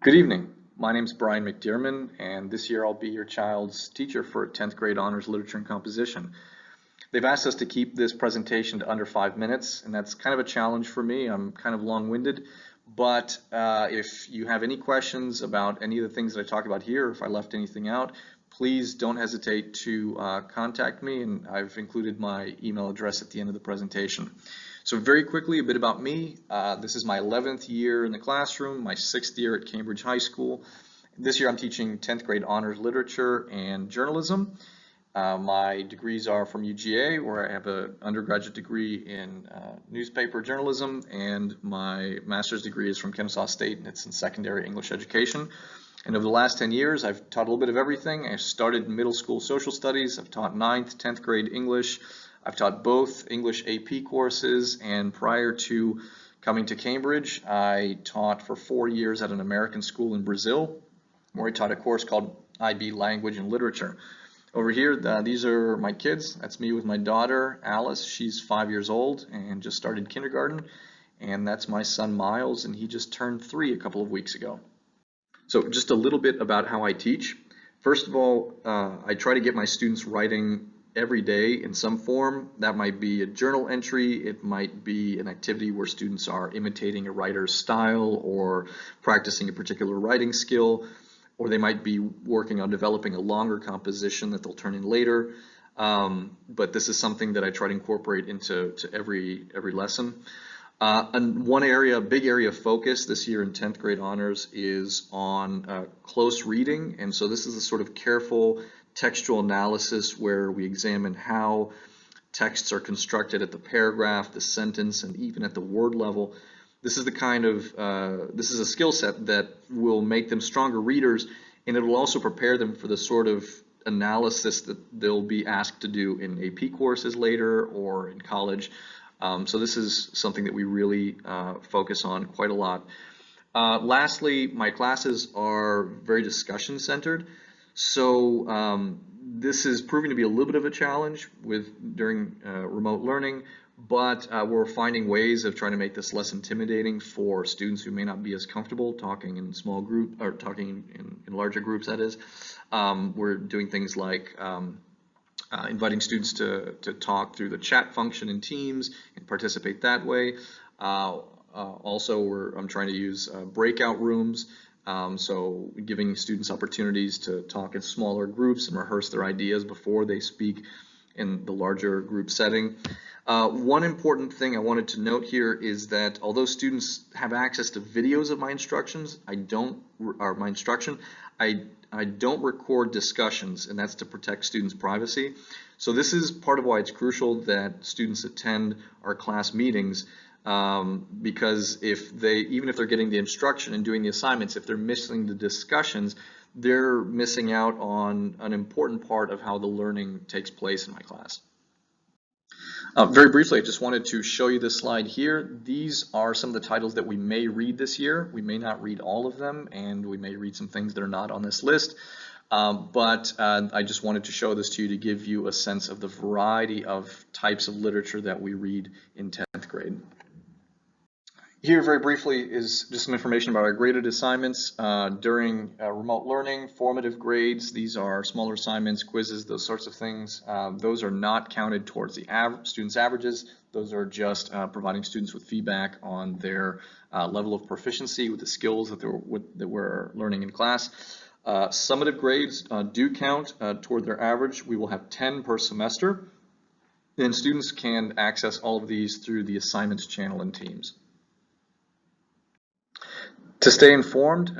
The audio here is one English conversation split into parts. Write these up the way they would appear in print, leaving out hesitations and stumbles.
Good evening. My name is Brian McDearmon, and this year I'll be your child's teacher for 10th grade honors literature and composition. They've asked us to keep this presentation to under 5 minutes, and that's kind of a challenge for me. I'm kind of long-winded, but if you have any questions about any of the things that I talk about here, or if I left anything out, please don't hesitate to contact me, and I've included my email address at the end of the presentation. So very quickly, a bit about me. This is my 11th year in the classroom, my 6th year at Cambridge High School. This year I'm teaching 10th grade honors literature and journalism. My degrees are from UGA, where I have an undergraduate degree in newspaper journalism, and my master's degree is from Kennesaw State, and it's in secondary English education. And over the last 10 years, I've taught a little bit of everything. I started in middle school social studies. I've taught 9th, 10th grade English. I've taught both English AP courses, and prior to coming to Cambridge, I taught for 4 years at an American school in Brazil, where I taught a course called IB Language and Literature. Over here, these are my kids. That's me with my daughter, Alice. She's 5 years old and just started kindergarten. And that's my son, Miles, and he just turned 3 a couple of weeks ago. So just a little bit about how I teach. First of all, I try to get my students writing every day in some form. That might be a journal entry, it might be an activity where students are imitating a writer's style or practicing a particular writing skill, or they might be working on developing a longer composition that they'll turn in later. But this is something that I try to incorporate into every lesson. And one area, big area of focus this year in 10th grade honors is on close reading. And so this is a sort of careful textual analysis where we examine how texts are constructed at the paragraph, the sentence, and even at the word level. This is the kind of, this is a skill set that will make them stronger readers, and it will also prepare them for the sort of analysis that they'll be asked to do in AP courses later or in college. So this is something that we really focus on quite a lot. Lastly, my classes are very discussion centered. So this is proving to be a little bit of a challenge during remote learning, but we're finding ways of trying to make this less intimidating for students who may not be as comfortable talking in small group or talking in larger groups, that is. We're doing things like inviting students to talk through the chat function in Teams and participate that way. Also, I'm trying to use breakout rooms, so giving students opportunities to talk in smaller groups and rehearse their ideas before they speak in the larger group setting. One important thing I wanted to note here is that although students have access to videos of my instructions, I don't record discussions, and that's to protect students' privacy. So this is part of why it's crucial that students attend our class meetings, because even if they're getting the instruction and doing the assignments, if they're missing the discussions, they're missing out on an important part of how the learning takes place in my class. Very briefly, I just wanted to show you this slide here. These are some of the titles that we may read this year. We may not read all of them, and we may read some things that are not on this list. But I just wanted to show this to you to give you a sense of the variety of types of literature that we read in 10th grade. Here, very briefly, is just some information about our graded assignments during remote learning, formative grades. These are smaller assignments, quizzes, those sorts of things. Those are not counted towards the students' averages. Those are just providing students with feedback on their level of proficiency with the skills that we're learning in class. Summative grades do count toward their average. We will have 10 per semester. And students can access all of these through the assignments channel in Teams. To stay informed,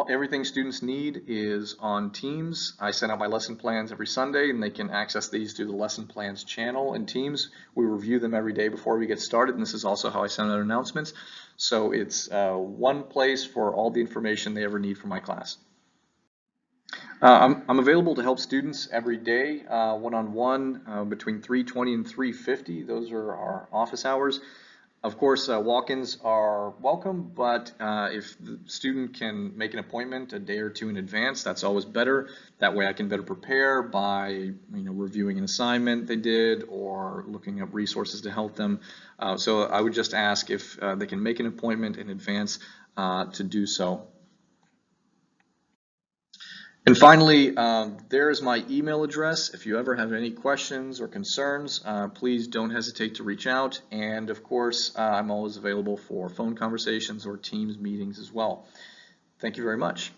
everything students need is on Teams. I send out my lesson plans every Sunday, and they can access these through the lesson plans channel in Teams. We review them every day before we get started, and this is also how I send out announcements. So it's one place for all the information they ever need for my class. I'm available to help students every day, one-on-one, between 3:20 and 3:50. Those are our office hours. Of course, walk-ins are welcome, but if the student can make an appointment a day or two in advance, that's always better. That way I can better prepare by reviewing an assignment they did or looking up resources to help them. So I would just ask if they can make an appointment in advance to do so. And finally, there is my email address. If you ever have any questions or concerns, please don't hesitate to reach out. And of course, I'm always available for phone conversations or Teams meetings as well. Thank you very much.